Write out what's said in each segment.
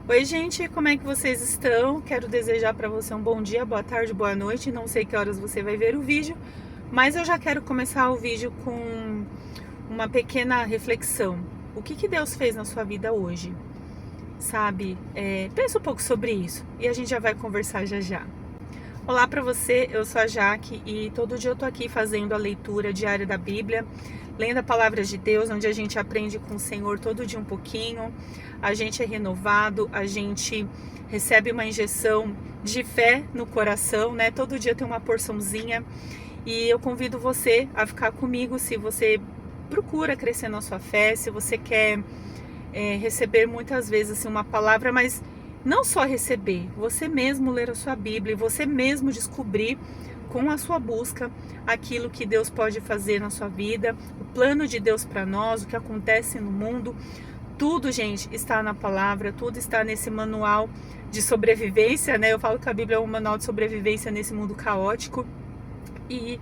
Oi, gente, como é que vocês estão? Quero desejar para você um bom dia, boa tarde, boa noite. Não sei que horas você vai ver o vídeo, mas eu já quero começar o vídeo com uma pequena reflexão. O que Deus fez na sua vida hoje? Sabe? Pensa um pouco sobre isso e a gente já vai conversar já já. Olá para você, eu sou a Jaque e todo dia eu tô aqui fazendo a leitura diária da Bíblia, lendo a palavra de Deus, onde a gente aprende com o Senhor todo dia um pouquinho, a gente é renovado, a gente recebe uma injeção de fé no coração, né? Todo dia tem uma porçãozinha e eu convido você a ficar comigo se você procura crescer na sua fé, se você quer receber muitas vezes assim, uma palavra, mas não só receber, você mesmo ler a sua Bíblia, você mesmo descobrir com a sua busca aquilo que Deus pode fazer na sua vida, o plano de Deus para nós, o que acontece no mundo. Tudo, gente, está na palavra, tudo está nesse manual de sobrevivência, né? Eu falo que a Bíblia é um manual de sobrevivência nesse mundo caótico. E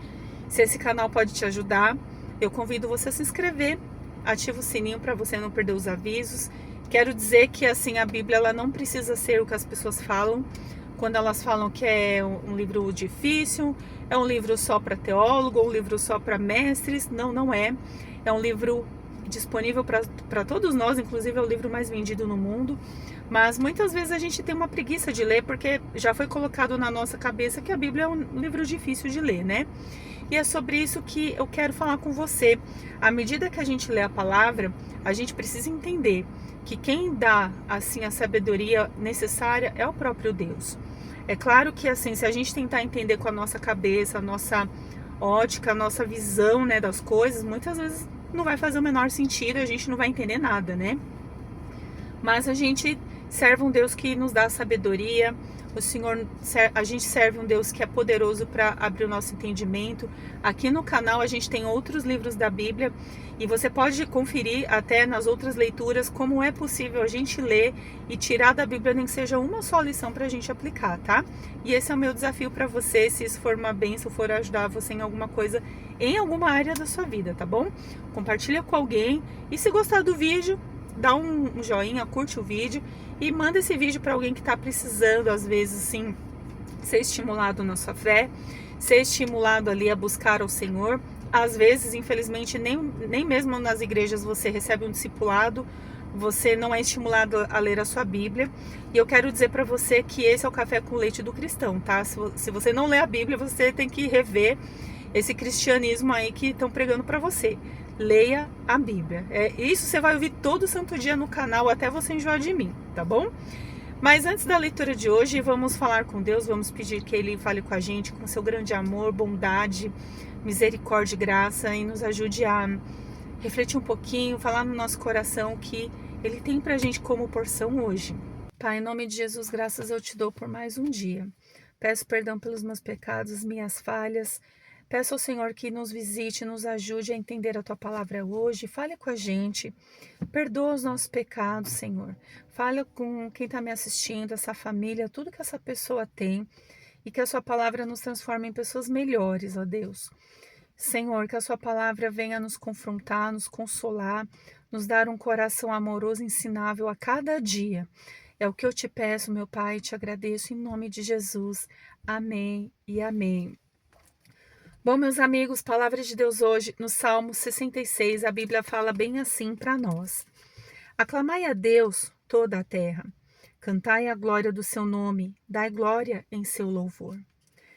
se esse canal pode te ajudar, eu convido você a se inscrever, ativa o sininho para você não perder os avisos. Quero dizer que assim a Bíblia ela não precisa ser o que as pessoas falam quando elas falam que é um livro difícil, é um livro só para teólogo, um livro só para mestres. Não, não é. É um livro disponível para todos nós, inclusive é o livro mais vendido no mundo. Mas muitas vezes a gente tem uma preguiça de ler porque já foi colocado na nossa cabeça que a Bíblia é um livro difícil de ler, né? E é sobre isso que eu quero falar com você. À medida que a gente lê a palavra, a gente precisa entender que quem dá assim a sabedoria necessária é o próprio Deus. É claro que assim, se a gente tentar entender com a nossa cabeça, a nossa ótica, a nossa visão, né, das coisas, muitas vezes não vai fazer o menor sentido, a gente não vai entender nada, né? Mas a gente serve um Deus que nos dá sabedoria. A gente serve um Deus que é poderoso para abrir o nosso entendimento. Aqui no canal a gente tem outros livros da Bíblia e você pode conferir até nas outras leituras como é possível a gente ler e tirar da Bíblia nem que seja uma só lição para a gente aplicar, tá? E esse é o meu desafio para você, se isso for uma bênção, for ajudar você em alguma coisa, em alguma área da sua vida, tá bom? Compartilha com alguém e se gostar do vídeo, dá um joinha, curte o vídeo e manda esse vídeo para alguém que está precisando, às vezes, assim, ser estimulado na sua fé, ser estimulado ali a buscar ao Senhor. Às vezes, infelizmente, nem mesmo nas igrejas você recebe um discipulado, você não é estimulado a ler a sua Bíblia. E eu quero dizer para você que esse é o café com leite do cristão, tá? Se você não lê a Bíblia, você tem que rever esse cristianismo aí que estão pregando para você. Leia a Bíblia. Isso você vai ouvir todo santo dia no canal até você enjoar de mim, tá bom? Mas antes da leitura de hoje, vamos falar com Deus, vamos pedir que Ele fale com a gente com seu grande amor, bondade, misericórdia e graça e nos ajude a refletir um pouquinho, falar no nosso coração que Ele tem pra gente como porção hoje. Pai, em nome de Jesus, graças eu te dou por mais um dia. Peço perdão pelos meus pecados, minhas falhas. Peço ao Senhor que nos visite, nos ajude a entender a tua palavra hoje. Fale com a gente. Perdoa os nossos pecados, Senhor. Fale com quem está me assistindo, essa família, tudo que essa pessoa tem. E que a sua palavra nos transforme em pessoas melhores, ó Deus. Senhor, que a sua palavra venha nos confrontar, nos consolar, nos dar um coração amoroso e ensinável a cada dia. É o que eu te peço, meu Pai, e te agradeço em nome de Jesus. Amém e amém. Bom, meus amigos, palavra de Deus hoje, no Salmo 66, a Bíblia fala bem assim para nós. Aclamai a Deus toda a terra, cantai a glória do seu nome, dai glória em seu louvor.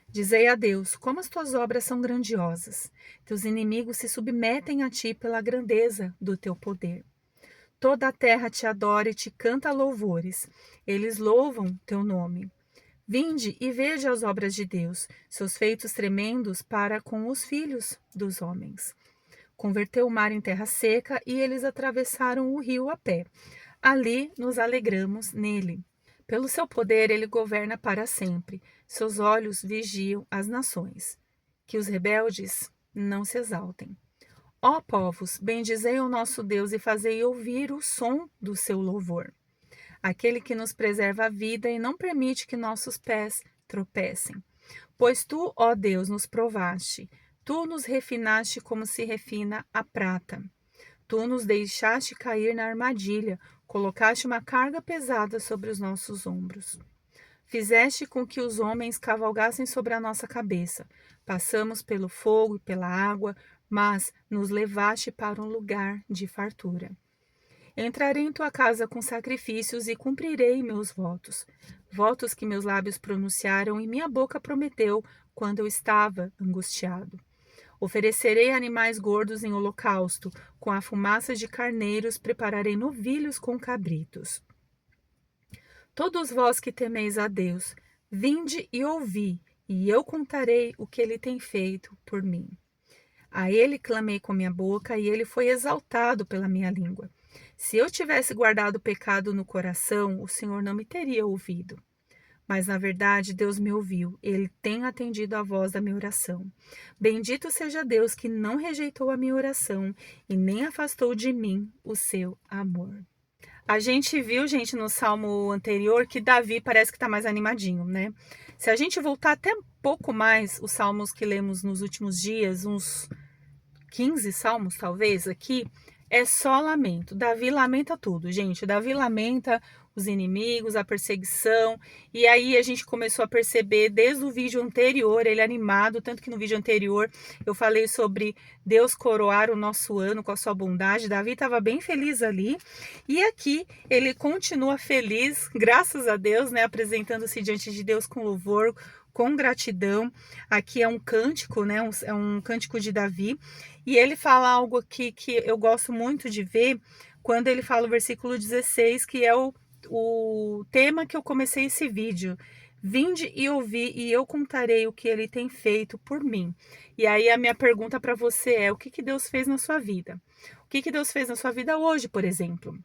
Dizei a Deus, como as tuas obras são grandiosas, teus inimigos se submetem a ti pela grandeza do teu poder. Toda a terra te adora e te canta louvores, eles louvam teu nome. Vinde e veja as obras de Deus, seus feitos tremendos para com os filhos dos homens. Converteu o mar em terra seca e eles atravessaram o rio a pé. Ali nos alegramos nele. Pelo seu poder ele governa para sempre. Seus olhos vigiam as nações. Que os rebeldes não se exaltem. Ó povos, bendizei o nosso Deus e fazei ouvir o som do seu louvor. Aquele que nos preserva a vida e não permite que nossos pés tropecem. Pois tu, ó Deus, nos provaste, tu nos refinaste como se refina a prata. Tu nos deixaste cair na armadilha, colocaste uma carga pesada sobre os nossos ombros. Fizeste com que os homens cavalgassem sobre a nossa cabeça. Passamos pelo fogo e pela água, mas nos levaste para um lugar de fartura. Entrarei em tua casa com sacrifícios e cumprirei meus votos. Votos que meus lábios pronunciaram e minha boca prometeu quando eu estava angustiado. Oferecerei animais gordos em holocausto, com a fumaça de carneiros prepararei novilhos com cabritos. Todos vós que temeis a Deus, vinde e ouvi, e eu contarei o que ele tem feito por mim. A ele clamei com minha boca, e ele foi exaltado pela minha língua. Se eu tivesse guardado o pecado no coração, o Senhor não me teria ouvido. Mas, na verdade, Deus me ouviu. Ele tem atendido à voz da minha oração. Bendito seja Deus que não rejeitou a minha oração e nem afastou de mim o seu amor. A gente viu, gente, no salmo anterior que Davi parece que está mais animadinho, né? Se a gente voltar até um pouco mais os salmos que lemos nos últimos dias, uns 15 salmos talvez aqui, é só lamento. Davi lamenta tudo, gente. Davi lamenta os inimigos, a perseguição. E aí a gente começou a perceber desde o vídeo anterior, ele animado, tanto que no vídeo anterior eu falei sobre Deus coroar o nosso ano com a sua bondade. Davi estava bem feliz ali. E aqui ele continua feliz, graças a Deus, né? Apresentando-se diante de Deus com louvor, com gratidão. Aqui é um cântico, né? É um cântico de Davi. E ele fala algo aqui que eu gosto muito de ver, quando ele fala o versículo 16, que é o tema que eu comecei esse vídeo. Vinde e ouvi, e eu contarei o que ele tem feito por mim. E aí a minha pergunta para você é, o que Deus fez na sua vida? O que Deus fez na sua vida hoje, por exemplo?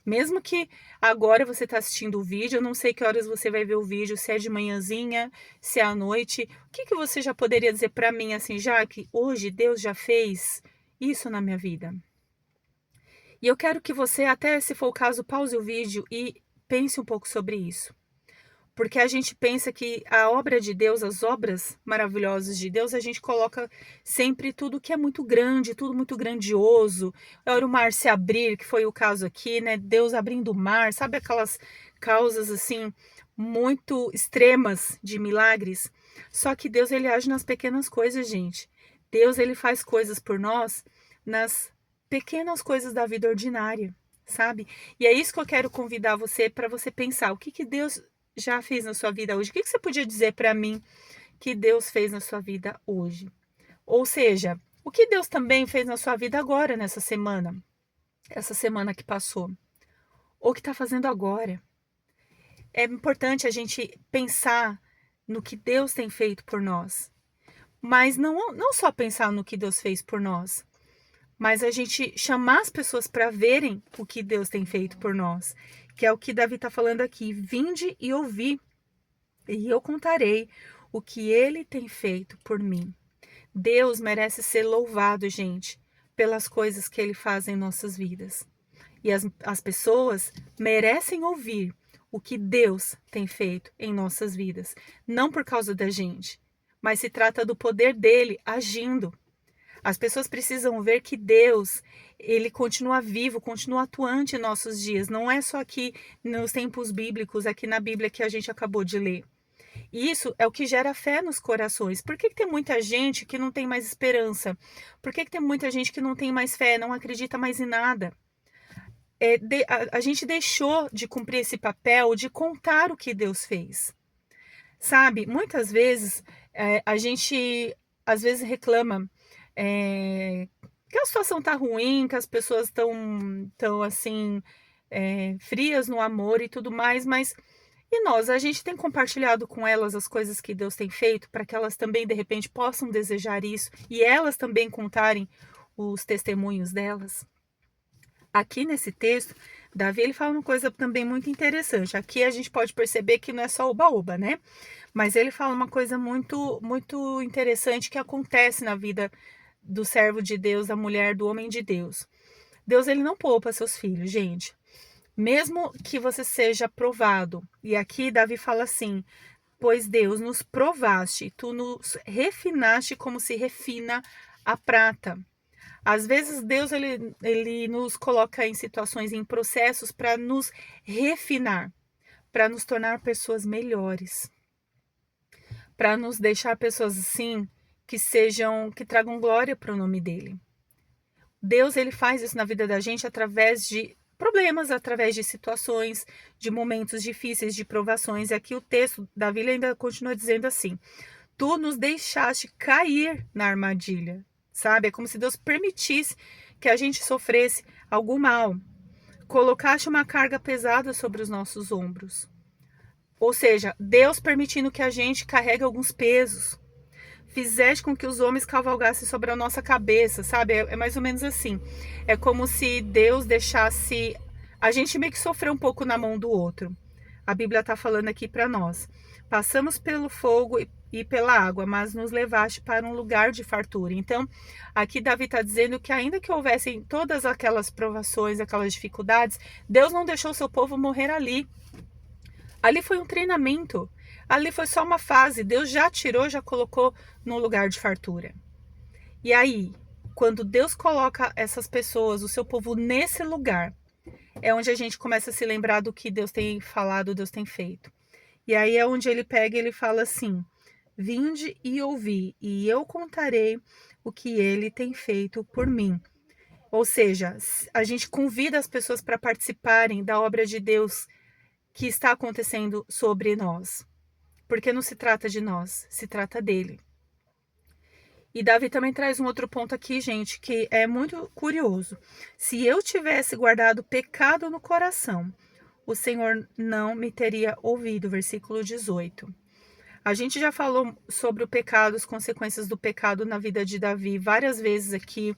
Mesmo que agora você está assistindo o vídeo, eu não sei que horas você vai ver o vídeo, se é de manhãzinha, se é à noite. O que você já poderia dizer para mim assim, já que hoje Deus já fez isso na minha vida? E eu quero que você, até se for o caso, pause o vídeo e pense um pouco sobre isso. Porque a gente pensa que a obra de Deus, as obras maravilhosas de Deus, a gente coloca sempre tudo que é muito grande, tudo muito grandioso. Era o mar se abrir, que foi o caso aqui, né? Deus abrindo o mar, sabe aquelas causas assim muito extremas de milagres? Só que Deus, ele age nas pequenas coisas, gente. Deus, ele faz coisas por nós nas pequenas coisas da vida ordinária, sabe? E é isso que eu quero convidar você para você pensar. O que Deus já fez na sua vida hoje? O que você podia dizer para mim que Deus fez na sua vida hoje? Ou seja, o que Deus também fez na sua vida agora, nessa semana? Essa semana que passou. Ou que está fazendo agora. É importante a gente pensar no que Deus tem feito por nós. Mas não só pensar no que Deus fez por nós, mas a gente chamar as pessoas para verem o que Deus tem feito por nós, que é o que Davi está falando aqui. Vinde e ouvi, e eu contarei o que ele tem feito por mim. Deus merece ser louvado, gente, pelas coisas que ele faz em nossas vidas. E as pessoas merecem ouvir o que Deus tem feito em nossas vidas. Não por causa da gente, mas se trata do poder dele agindo. As pessoas precisam ver que Deus, ele continua vivo, continua atuante em nossos dias. Não é só aqui nos tempos bíblicos, aqui na Bíblia que a gente acabou de ler. E isso é o que gera fé nos corações. Por que tem muita gente que não tem mais esperança? Por que tem muita gente que não tem mais fé, não acredita mais em nada? A gente deixou de cumprir esse papel de contar o que Deus fez. Sabe, muitas vezes a gente às vezes reclama que a situação tá ruim, que as pessoas estão assim, frias no amor e tudo mais, mas e nós? A gente tem compartilhado com elas as coisas que Deus tem feito para que elas também, de repente, possam desejar isso e elas também contarem os testemunhos delas? Aqui nesse texto, Davi ele fala uma coisa também muito interessante. Aqui a gente pode perceber que não é só oba-oba, né? Mas ele fala uma coisa muito, muito interessante que acontece na vida do servo de Deus, da mulher, do homem de Deus. Deus, ele não poupa seus filhos, gente. Mesmo que você seja provado. E aqui Davi fala assim, pois Deus nos provaste, tu nos refinaste como se refina a prata. Às vezes Deus ele nos coloca em situações, em processos para nos refinar, para nos tornar pessoas melhores, para nos deixar pessoas assim que tragam glória para o nome dele. Deus ele faz isso na vida da gente através de problemas, através de situações, de momentos difíceis, de provações. E aqui o texto da Bíblia ainda continua dizendo assim: tu nos deixaste cair na armadilha, sabe? É como se Deus permitisse que a gente sofresse algum mal. Colocaste uma carga pesada sobre os nossos ombros. Ou seja, Deus permitindo que a gente carregue alguns pesos. Fizeste com que os homens cavalgassem sobre a nossa cabeça, sabe? É mais ou menos assim. É como se Deus deixasse a gente meio que sofrer um pouco na mão do outro. A Bíblia está falando aqui para nós. Passamos pelo fogo e pela água, mas nos levaste para um lugar de fartura. Então, aqui Davi está dizendo que ainda que houvessem todas aquelas provações, aquelas dificuldades, Deus não deixou seu povo morrer ali. Ali foi um treinamento. Ali foi só uma fase. Deus já tirou, já colocou num lugar de fartura. E aí, quando Deus coloca essas pessoas, o seu povo nesse lugar, é onde a gente começa a se lembrar do que Deus tem falado, Deus tem feito. E aí é onde ele pega e ele fala assim: vinde e ouvi, e eu contarei o que ele tem feito por mim. Ou seja, a gente convida as pessoas para participarem da obra de Deus que está acontecendo sobre nós. Porque não se trata de nós, se trata dele. E Davi também traz um outro ponto aqui, gente, que é muito curioso. Se eu tivesse guardado pecado no coração, o Senhor não me teria ouvido. Versículo 18. A gente já falou sobre o pecado, as consequências do pecado na vida de Davi várias vezes aqui.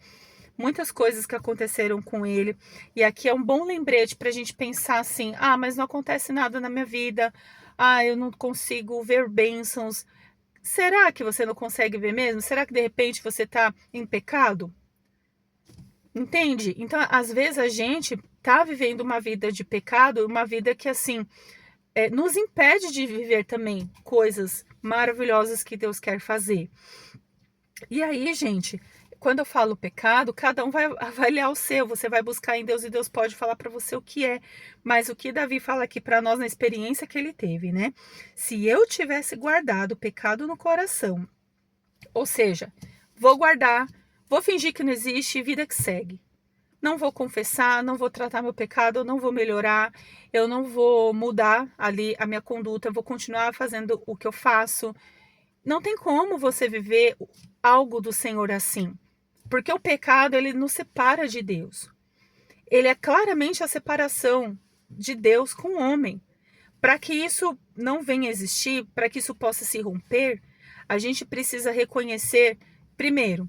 Muitas coisas que aconteceram com ele. E aqui é um bom lembrete para a gente pensar assim: ah, mas não acontece nada na minha vida. Ah, eu não consigo ver bênçãos. Será que você não consegue ver mesmo? Será que de repente você está em pecado? Entende? Então, às vezes a gente está vivendo uma vida de pecado, uma vida que assim nos impede de viver também coisas maravilhosas que Deus quer fazer. E aí, gente, quando eu falo pecado, cada um vai avaliar o seu. Você vai buscar em Deus e Deus pode falar para você o que é. Mas o que Davi fala aqui para nós na experiência que ele teve, né? Se eu tivesse guardado o pecado no coração, ou seja, vou guardar, vou fingir que não existe, vida que segue. Não vou confessar, não vou tratar meu pecado, eu não vou melhorar, eu não vou mudar ali a minha conduta, eu vou continuar fazendo o que eu faço. Não tem como você viver algo do Senhor assim. Porque o pecado, ele nos separa de Deus. Ele é claramente a separação de Deus com o homem. Para que isso não venha a existir, para que isso possa se romper, a gente precisa reconhecer, primeiro,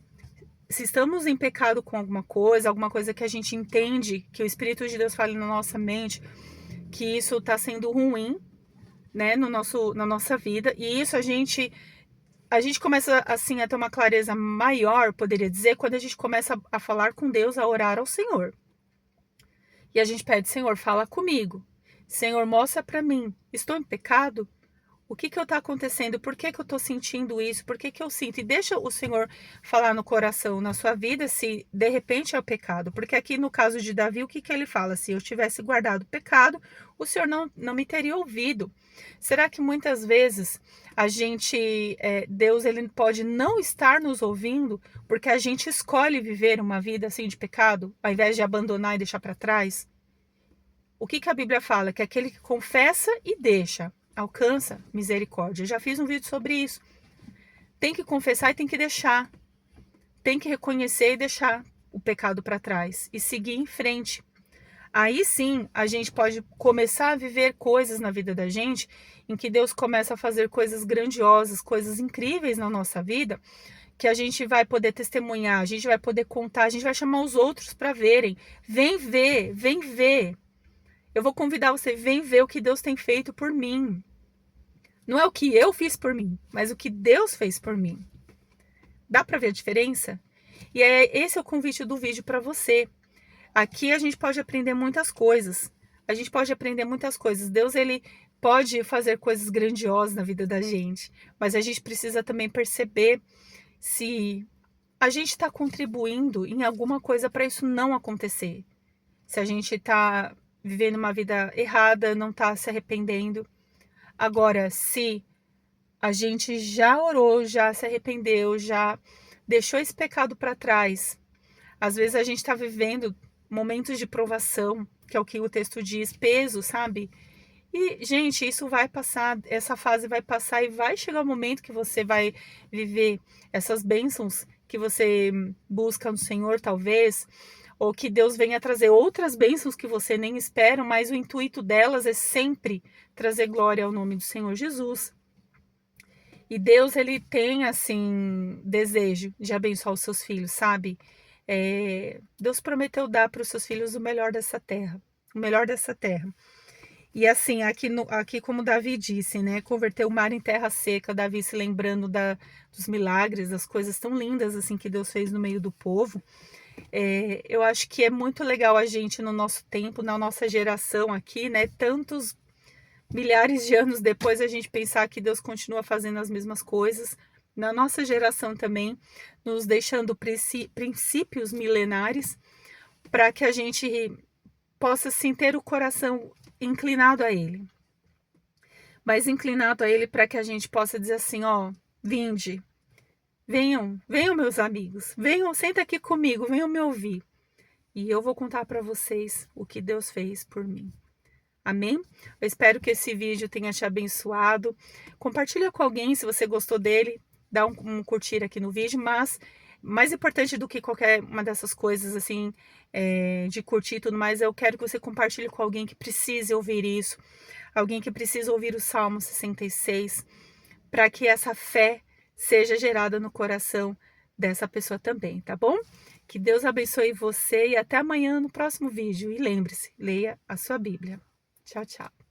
se estamos em pecado com alguma coisa que a gente entende, que o Espírito de Deus fale na nossa mente, que isso está sendo ruim, né, na nossa vida, e isso a gente começa assim a ter uma clareza maior, poderia dizer, quando a gente começa a falar com Deus, a orar ao Senhor. E a gente pede: Senhor, fala comigo. Senhor, mostra para mim, estou em pecado? O que está acontecendo? Por que eu estou sentindo isso? Por que eu sinto? E deixa o Senhor falar no coração, na sua vida, se de repente é o pecado. Porque aqui no caso de Davi, o que ele fala? Se eu tivesse guardado o pecado, o Senhor não me teria ouvido. Será que muitas vezes a gente, Deus, ele pode não estar nos ouvindo porque a gente escolhe viver uma vida assim de pecado, ao invés de abandonar e deixar para trás? O que a Bíblia fala? Que aquele que confessa e deixa alcança misericórdia. Eu já fiz um vídeo sobre isso. Tem que confessar e tem que deixar. Tem que reconhecer e deixar o pecado para trás e seguir em frente. Aí sim, a gente pode começar a viver coisas na vida da gente em que Deus começa a fazer coisas grandiosas, coisas incríveis na nossa vida, que a gente vai poder testemunhar, a gente vai poder contar, a gente vai chamar os outros para verem. Vem ver, vem ver. Eu vou convidar você, vem ver o que Deus tem feito por mim. Não é o que eu fiz por mim, mas o que Deus fez por mim. Dá para ver a diferença? E esse é o convite do vídeo para você. Aqui a gente pode aprender muitas coisas. A gente pode aprender muitas coisas. Deus, ele pode fazer coisas grandiosas na vida da gente, mas a gente precisa também perceber se a gente está contribuindo em alguma coisa para isso não acontecer. Se a gente está vivendo uma vida errada, não está se arrependendo. Agora, se a gente já orou, já se arrependeu, já deixou esse pecado para trás, às vezes a gente está vivendo momentos de provação, que é o que o texto diz, peso, sabe? E, gente, isso vai passar, essa fase vai passar e vai chegar o momento que você vai viver essas bênçãos que você busca no Senhor, talvez, ou que Deus venha trazer outras bênçãos que você nem espera, mas o intuito delas é sempre trazer glória ao nome do Senhor Jesus. E Deus, ele tem, assim, desejo de abençoar os seus filhos, sabe? Deus prometeu dar para os seus filhos o melhor dessa terra, o melhor dessa terra. E assim, aqui como Davi disse, né? Converter o mar em terra seca, Davi se lembrando dos milagres, das coisas tão lindas assim que Deus fez no meio do povo. Eu acho que é muito legal a gente, no nosso tempo, na nossa geração aqui, né? Tantos milhares de anos depois, a gente pensar que Deus continua fazendo as mesmas coisas. Na nossa geração também, nos deixando princípios milenares, para que a gente possa sim ter o coração inclinado a Ele. Mas inclinado a Ele para que a gente possa dizer assim, ó, vinde, venham meus amigos, venham, senta aqui comigo, venham me ouvir. E eu vou contar para vocês o que Deus fez por mim. Amém? Eu espero que esse vídeo tenha te abençoado. Compartilha com alguém se você gostou dele, dá um curtir aqui no vídeo, mas mais importante do que qualquer uma dessas coisas, assim, de curtir e tudo mais, eu quero que você compartilhe com alguém que precise ouvir isso, alguém que precisa ouvir o Salmo 66, para que essa fé seja gerada no coração dessa pessoa também, tá bom? Que Deus abençoe você e até amanhã no próximo vídeo. E lembre-se, leia a sua Bíblia. Tchau, tchau.